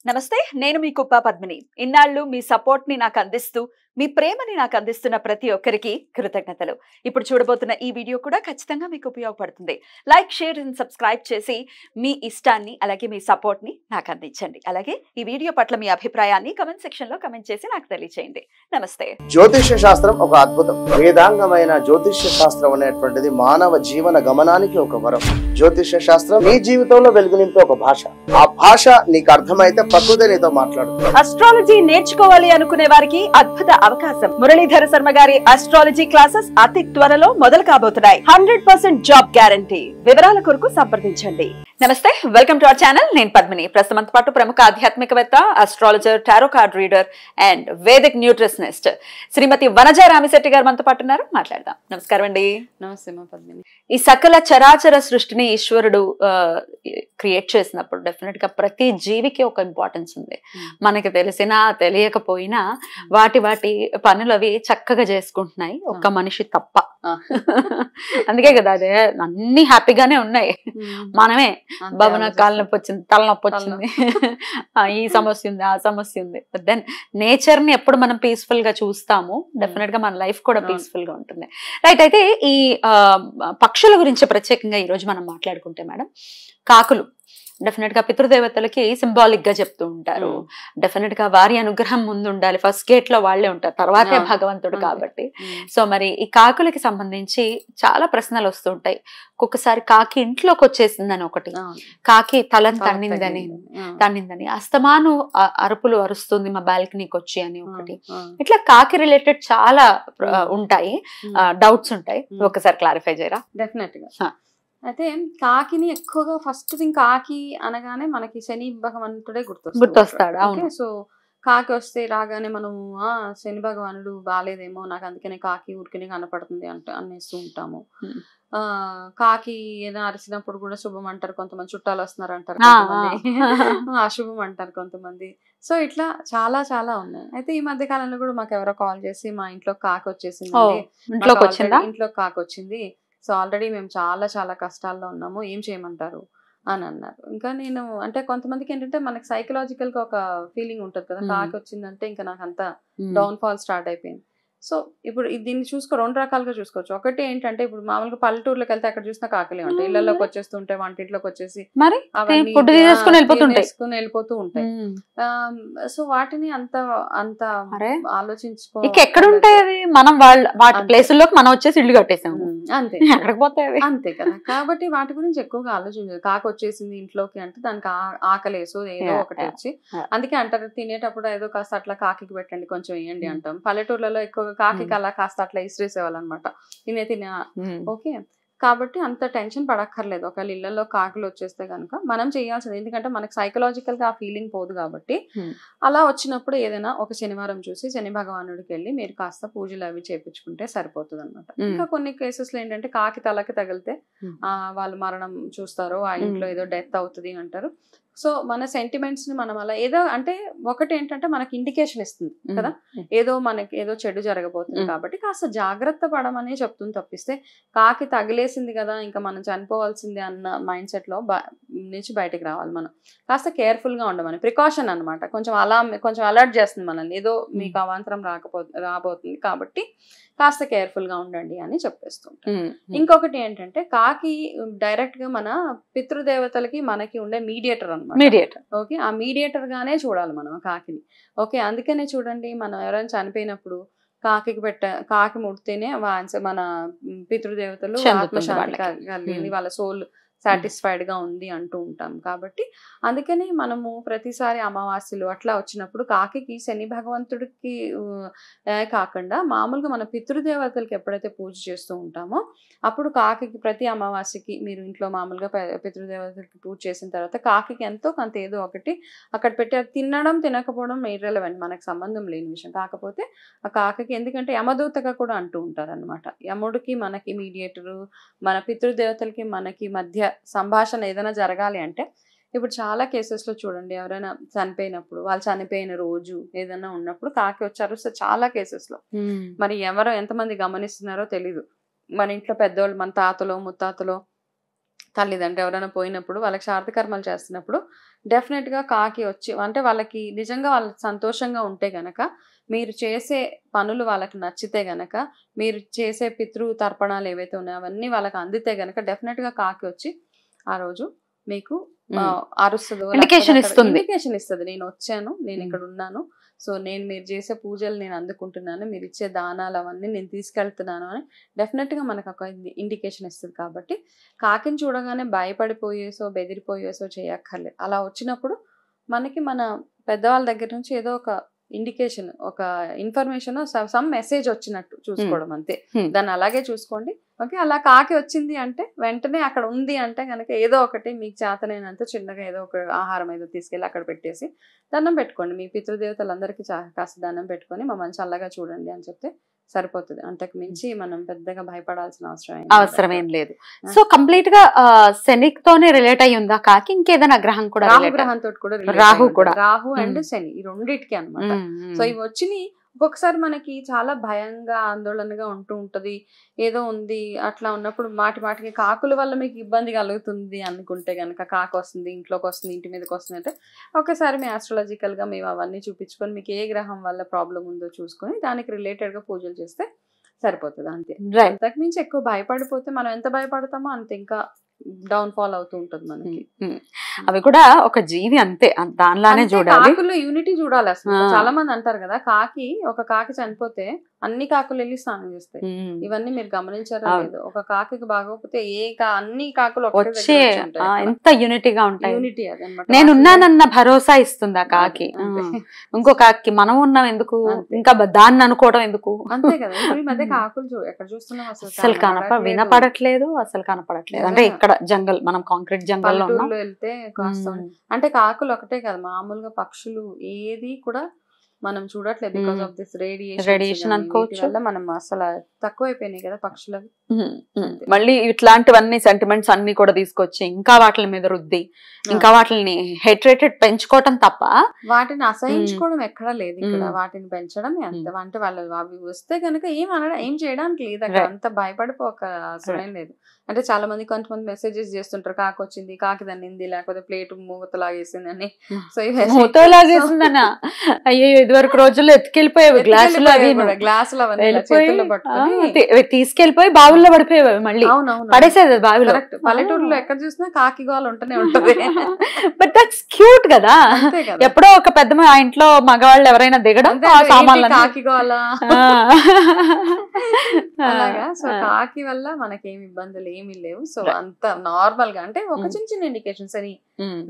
నమస్తే, నేను మీ కుప్ప పద్మిని. ఇన్నాళ్ళు మీ సపోర్ట్ ని నాకు అందిస్తూ, మీ ప్రేమని నాకు అందిస్తున్న ప్రతి ఒక్కరికి కృతజ్ఞతలు. ఇప్పుడు చూడబోతున్న ఈ వీడియో కూడా ఖచ్చితంగా మీకు ఉపయోగపడుతుంది. లైక్, షేర్ అండ్ సబ్స్క్రైబ్ చేసి మీ ఇష్టాన్ని అలాగే మీ సపోర్ట్ ని నాకు అందించండి. అలాగే ఈ వీడియో పట్ల మీ అభిప్రాయాన్ని కామెంట్ సెక్షన్ లో కామెంట్ చేసి నాకు తెలియజేయండి. నమస్తే. జ్యోతిష్య శాస్త్రం ఒక అద్భుతం. వేదాంగమైన జ్యోతిష్య శాస్త్రం అనేటువంటిది మానవ జీవన గమనానికి ఒక వరం. జ్యోతిష్య శాస్త్రం నీ జీవితంలో వెలుగునింపే ఒక భాష. ఆ భాష నీకు అర్థమైతే ప్రకృతి నీతో మాట్లాడుతుంది. అస్ట్రాలజీ నేర్చుకోవాలి అనుకునే వారికి అద్భుత అవకాశం. మురళీధర శర్మ గారి అస్ట్రాలజీ క్లాసెస్ అతి త్వరలో మొదలు కాబోతున్నాయి. 100% జాబ్ గ్యారంటీ. వివరాల కొరకు సంప్రదించండి. నమస్తే, వెల్కమ్ టు అవర్ ఛానల్. నేను పద్మిని. ప్రస్తుతంతో పాటు ప్రముఖ ఆధ్యాత్మికవేత్త, astrologer, tarot card reader and Vedic nutritionist Shrimati Vanaja Ramisetti garu మనతో పాటు ఉన్నారు. మాట్లాడదాం. నమస్కారం అండి. నమస్తే మా పద్మిని. ఈ సకల చరాచర సృష్టిని ఈశ్వరుడు క్రియేట్ చేసినప్పుడు డెఫినెట్ గా ప్రతి జీవికి ఒక ఇంపార్టెన్స్ ఉంది. మనకి తెలిసినా తెలియకపోయినా వాటి పనులు అవి చక్కగా చేసుకుంటున్నాయి, ఒక్క మనిషి తప్ప. అందుకే కదా అదే అన్ని హ్యాపీగానే ఉన్నాయి. మనమే భవన కాళ్ళ నొప్పి వచ్చింది, తలనొప్పి వచ్చింది, ఈ సమస్య ఉంది, ఆ సమస్య ఉంది. దెన్ నేచర్ ని ఎప్పుడు మనం పీస్ఫుల్ గా చూస్తాము, డెఫినెట్ గా మన లైఫ్ కూడా పీస్ఫుల్ గా ఉంటుంది. రైట్. అయితే ఈ పక్షుల గురించి ప్రత్యేకంగా ఈ రోజు మనం మాట్లాడుకుంటే మేడం, కాకులు డెఫినెట్ గా పితృదేవతలకి సింబాలిక్ గా చెప్తూ ఉంటారు. డెఫినెట్ గా వారి అనుగ్రహం ముందు ఉండాలి, ఫస్ట్ గేట్ లో వాళ్లే ఉంటారు, తర్వాతే భగవంతుడు కాబట్టి. సో మరి ఈ కాకులకి సంబంధించి చాలా ప్రశ్నలు వస్తూ ఉంటాయి. ఒక్కొక్కసారి కాకి ఇంట్లోకి వచ్చేసిందని ఒకటి, కాకి తలని తన్నిందని, అస్తమాను అరుపులు అరుస్తుంది మా బాల్కనీకి వచ్చి అని ఒకటి. ఇట్లా కాకి రిలేటెడ్ చాలా ఉంటాయి, డౌట్స్ ఉంటాయి. ఒకసారి క్లారిఫై చేయరా? డెఫినెట్ గా. అయితే కాకిని ఎక్కువగా ఫస్ట్ థింగ్, కాకి అనగానే మనకి శని భగవంతుడే గుర్తొస్తాడు. సో కాకి వస్తే రాగానే మనం శని భగవానుడు బాగాలేదేమో, నాకు అందుకనే కాకి ఊరికనే కనపడుతుంది అనేస్తూ ఉంటాము. కాకి ఏదైనా అరిసినప్పుడు కూడా శుభం అంటారు కొంతమంది, చుట్టాలు వస్తున్నారు అంటారు కొంతమంది, అశుభం అంటారు కొంతమంది. సో ఇట్లా చాలా చాలా ఉన్నాయి. అయితే ఈ మధ్య కాలంలో కూడా మాకు ఎవరో కాల్ చేసి మా ఇంట్లో కాకి వచ్చేసింది, ఇంట్లో కాకి వచ్చింది, సో ఆల్రెడీ మేము చాలా చాలా కష్టాల్లో ఉన్నాము, ఏం చేయమంటారు అని అన్నారు. ఇంకా నేను అంటే కొంతమందికి ఏంటంటే మనకి సైకలాజికల్ గా ఒక ఫీలింగ్ ఉంటుంది కదా, కాకి వచ్చిందంటే ఇంకా నాకు అంతా డౌన్ ఫాల్ స్టార్ట్ అయిపోయింది. సో ఇప్పుడు దీన్ని రెండు రకాలుగా చూసుకోవచ్చు. ఒకటి ఏంటంటే, ఇప్పుడు మామూలుగా పల్లెటూర్లోకి వెళ్తే అక్కడ చూసిన కాకలే ఉంటాయి, ఇళ్లలోకి వచ్చేస్తుంటాయి, వంటింట్లోకి వచ్చేసి వెళ్ళిపోతూ ఉంటాయి. సో వాటిని అంత ఆలోచించుకో ఎక్కడ ఉంటాయి అవి, మనం వాటి ప్లేసుల్లోకి మనం వచ్చేసి ఇల్లు కట్టేసాము, అంతే, ఎక్కడికి పోతాయి అంతే కదా. కాబట్టి వాటి గురించి ఎక్కువగా ఆలోచించదు. కాకి వచ్చేసింది ఇంట్లోకి అంటే దానికి ఆకలేసు ఏదో ఒకటి వచ్చి, అందుకే అంటారు తినేటప్పుడు ఏదో కాస్త అట్లా కాకి పెట్టండి కొంచెం వేయండి అంటాం. పల్లెటూర్లలో ఎక్కువ కాకి అలా కాస్త అట్లా ఇసిరేసేవాళ్ళు అనమాట, తినే ఓకే. కాబట్టి అంత టెన్షన్ పడక్కర్లేదు. ఒకవేళ ఇళ్లలో కాకులు వచ్చేస్తే కనుక మనం చేయాల్సింది, ఎందుకంటే మనకి సైకలాజికల్ గా ఆ ఫీలింగ్ పోదు కాబట్టి, అలా వచ్చినప్పుడు ఏదైనా ఒక శనివారం చూసి శని భగవానుడికి వెళ్ళి మీరు కాస్త పూజలు అవి చేపించుకుంటే సరిపోతుంది అనమాట. ఇంకా కొన్ని కేసెస్ లో ఏంటంటే కాకి తలకి తగిలితే వాళ్ళు మరణం చూస్తారు, ఆ ఇంట్లో ఏదో డెత్ అవుతుంది అంటారు. సో మన సెంటిమెంట్స్ ని మనం అలా ఏదో అంటే, ఒకటి ఏంటంటే మనకి ఇండికేషన్ ఇస్తుంది కదా, మనకి ఏదో చెడు జరగబోతుంది కాబట్టి కాస్త జాగ్రత్త పడమని చెప్తుంది తప్పిస్తే, కాకి తగిలేసింది కదా ఇంకా మనం చనిపోవాల్సిందే అన్న మైండ్ సెట్ లో నుంచి బయటకు రావాలి. మనం కాస్త కేర్ఫుల్ గా ఉండమని, ప్రికాషన్ అనమాట. కొంచెం అలర్ట్ చేస్తుంది మనల్ని, ఏదో మీకు అవాంతరం రాబోతుంది కాబట్టి కాస్త కేర్ఫుల్ గా ఉండండి అని చెప్పేస్తుంటాం. ఇంకొకటి ఏంటంటే, కాకి డైరెక్ట్ గా మన పితృదేవతలకి మనకి ఉండే మీడియేటర్ అనమాట. ఓకే, ఆ మీడియేటర్ గానే చూడాలి మనం కాకిని. ఓకే, అందుకనే చూడండి మనం ఎవరైనా చనిపోయినప్పుడు కాకి ముడితేనే మన పితృదేవతలు ఆత్మశాంతి కలిగింది, వాళ్ళ సోల్ సాటిస్ఫైడ్ గా ఉంది అంటూ ఉంటాం. కాబట్టి అందుకని మనము ప్రతిసారి అమావాస్యలు అట్లా వచ్చినప్పుడు కాకి శని భగవంతుడికి కాకుండా మామూలుగా మన పితృదేవతలకి ఎప్పుడైతే పూజ చేస్తూ ఉంటామో అప్పుడు కాకి ప్రతి అమావాస్యకి మీరు ఇంట్లో మామూలుగా పితృదేవతలకి పూజ చేసిన తర్వాత కాకి ఎంతో కొంత ఏదో ఒకటి అక్కడ పెట్టి, అది తినడం తినకపోవడం ఇర్రెలవెంట్, మనకు సంబంధం లేని విషయం. కాకపోతే ఆ కాకి ఎందుకంటే యమదూతగా కూడా అంటూ ఉంటారు అనమాట. యముడికి మనకి మీడియేటరు, మన పితృదేవతలకి మనకి మధ్య సంభాషణ ఏదైనా జరగాలి అంటే, ఇప్పుడు చాలా కేసెస్ లో చూడండి, ఎవరైనా చనిపోయినప్పుడు వాళ్ళు చనిపోయిన రోజు ఏదైనా ఉన్నప్పుడు కాకి వచ్చారు. సో చాలా కేసెస్ లో మరి ఎంతమంది గమనిస్తున్నారో తెలీదు, మన ఇంట్లో పెద్దవాళ్ళు, మన తాతలో ముత్తాతలో తల్లిదండ్రులు ఎవరైనా పోయినప్పుడు వాళ్ళకి శ్రాద్ధ కర్మలు చేస్తున్నప్పుడు డెఫినెట్ గా కాకి వచ్చి, అంటే వాళ్ళకి నిజంగా వాళ్ళు సంతోషంగా ఉంటే గనక, మీరు చేసే పనులు వాళ్ళకి నచ్చితే గనక, మీరు చేసే పితృ తర్పణాలు ఏవైతే ఉన్నాయో అవన్నీ వాళ్ళకి అందితే గనక డెఫినెట్ గా కాకి వచ్చి ఆ రోజు మీకు అరుస్తుందో ఇండికేషన్ ఇస్తుంది, నేను వచ్చాను, నేను ఇక్కడ ఉన్నాను, సో నేను మీరు చేసే పూజలు నేను అందుకుంటున్నాను, మీరు ఇచ్చే దానాలు అవన్నీ నేను తీసుకెళ్తున్నాను అని డెఫినెట్ గా మనకు ఒక ఇండికేషన్ ఇస్తుంది. కాబట్టి కాకిని చూడగానే భయపడిపోయేసో బెదిరిపోయేసో చేయక్కర్లేదు. అలా వచ్చినప్పుడు మనకి మన పెద్దవాళ్ళ దగ్గర నుంచి ఏదో ఒక ఇండికేషన్, ఒక ఇన్ఫర్మేషన్, సమ్ మెసేజ్ వచ్చినట్టు చూసుకోవడం అంతే. దాన్ని అలాగే చూసుకోండి. ఓకే, అలా కాకి వచ్చింది అంటే వెంటనే అక్కడ ఉంది అంటే కనుక ఏదో ఒకటి మీకు చేతనైనంత చిన్నగా ఏదో ఒక ఆహారం ఏదో తీసుకెళ్ళి అక్కడ పెట్టేసి దండం పెట్టుకోండి. మీ పితృదేవతలందరికీ కాస్త దండం పెట్టుకొని మమ్మల్ని చల్లగా చూడండి అని చెప్తే సరిపోతుంది. అంతకు మించి మనం పెద్దగా భయపడాల్సిన అవసరం ఏం లేదు. సో కంప్లీట్ గా శనితోనే రిలేట్ అయ్యి ఉందా కాకి? ఇంకేదైనా గ్రహం కూడా? రాహు గ్రహంతో కూడా, రాహు అండ్ శని ఈ రెండింటికి అన్నమాట. సో ఇవి వచ్చినాయి. ఒక్కొక్కసారి మనకి చాలా భయంగా ఆందోళనగా ఉంటూ ఉంటది, ఏదో ఉంది అట్లా ఉన్నప్పుడు మాటికి కాకుల వల్ల మీకు ఇబ్బంది కలుగుతుంది అనుకుంటే గనక, కాకి వస్తుంది ఇంట్లోకి వస్తుంది ఇంటి మీదకి వస్తుంది అంటే ఒకసారి మీ ఆస్ట్రాలజికల్ గా మేము అవన్నీ చూపించుకొని మీకు ఏ గ్రహం వల్ల ప్రాబ్లం ఉందో చూసుకొని దానికి రిలేటెడ్ గా పూజలు చేస్తే సరిపోతుంది అంతే. అంతకు మించి ఎక్కువ భయపడిపోతే మనం ఎంత భయపడతామో అంత ఇంకా డౌన్ ఫాల్ అవుతూ ఉంటుంది మనకి. అవి కూడా ఒక జీవి అంతే, దానిలానే చూడాలి. కాకుల్లో యూనిటీ చూడాలి అసలు. చాలా మంది అంటారు కదా, ఒక కాకి చనిపోతే అన్ని కాకులు వెళ్ళి స్నానం చేస్తాయి. ఇవన్నీ మీరు గమనించారా లేదు? ఒక కాకి బాగోకపోతే అన్ని కాకులు ఎంత యూనిటీగా ఉంటాయి. యూనిటీ అదనమాట. నేనున్నానన్న భరోసా ఇస్తుంది ఆ కాకి. ఇంకో కాకి మనం ఉన్నాం ఎందుకు, ఇంకా దాన్ని అనుకోవడం ఎందుకు? అంతే కదా. ఈ మధ్య కాకులు ఎక్కడ చూస్తున్నాం అసలు వినపడట్లేదు, అసలు కనపడట్లేదు. అంటే ఇక్కడ జంగల్, మనం కాంక్రీట్ జంగల్ లో వెళ్తే కాస్త అంటే కాకులు ఒకటే కదా, మామూలుగా పక్షులు ఏది కూడా మనం చూడట్లేదు. బికాస్ ఆఫ్ దిస్ రేడియేషన్ అనుకోవచ్చు. మనం అసలు తక్కువైపోయినాయి కదా పక్షులు. మళ్ళీ ఇట్లాంటివన్నీ సెంటిమెంట్స్ అన్ని కూడా తీసుకొచ్చి ఇంకా వాటి మీద రుద్ది ఇంకా వాటిని హెట్రేటెడ్ పెంచుకోవటం తప్ప వాటిని అసహించుకోవడం ఎక్కడా లేదు ఇక్కడ. వాటిని పెంచడమే అంత. అంటే వాళ్ళు అవి వస్తే కనుక ఏం చేయడానికి లేదు అక్కడ. అంత భయపడిపోక అసలేం లేదు. అంటే చాలా మంది కొంతమంది మెసేజెస్ చేస్తుంటారు, కాకి వచ్చింది, కాకి దన్నింది, లేకపోతే ప్లేట్ మూతలాగేసింది అని. సో మూతలాగేసిందనా? అయ్యో, ఇదివరకు రోజుల్లో ఎత్తుకెళ్ళిపోయేవి గ్లాసులు చేతుల్లో పట్టుకొని తీసుకెళ్లిపోయి బావుల్లో పడిపోయేవి, మళ్ళీ పడేసేది బావిలో. పల్లెటూరులో ఎక్కడ చూసినా కాకి గోల ఉంటూనే ఉంటది. బట్ దట్స్ క్యూట్ కదా. ఎప్పుడో ఒక పెద్ద ఆ ఇంట్లో మగవాళ్ళు ఎవరైనా దిగడం కాకి గోల అలాగా. సో కాకి వల్ల మనకేమి ఇబ్బందులు ఏమీ లేవు. సో అంత నార్మల్ గా, అంటే ఒక చిన్న ఇండికేషన్స్ అని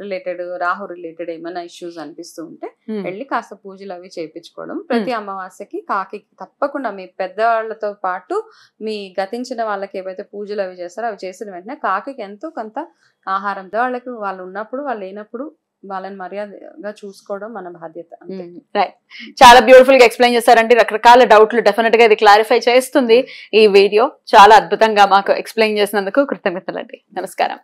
రిలేటెడ్, రాహు రిలేటెడ్ ఏమైనా ఇష్యూస్ అనిపిస్తూ ఉంటే వెళ్ళి కాస్త పూజలు అవి చేయించుకోవడం. ప్రతి అమావాస్యకి కాకి తప్పకుండా మీ పెద్దవాళ్లతో పాటు మీ గతించిన వాళ్ళకి ఏవైతే పూజలు అవి చేస్తారో అవి చేసిన వెంటనే కాకి ఎంతో కొంత ఆహారం, వాళ్ళకి వాళ్ళు ఉన్నప్పుడు వాళ్ళు లేనప్పుడు వాళ్ళని మర్యాదగా చూసుకోవడం మన బాధ్యత. రైట్, చాలా బ్యూటిఫుల్ గా ఎక్స్ప్లెయిన్ చేశారండి. రకరకాల డౌట్లు డెఫినెట్ గా ఇది క్లారిఫై చేస్తుంది ఈ వీడియో. చాలా అద్భుతంగా మాకు ఎక్స్ప్లెయిన్ చేసినందుకు కృతజ్ఞతలండి. నమస్కారం.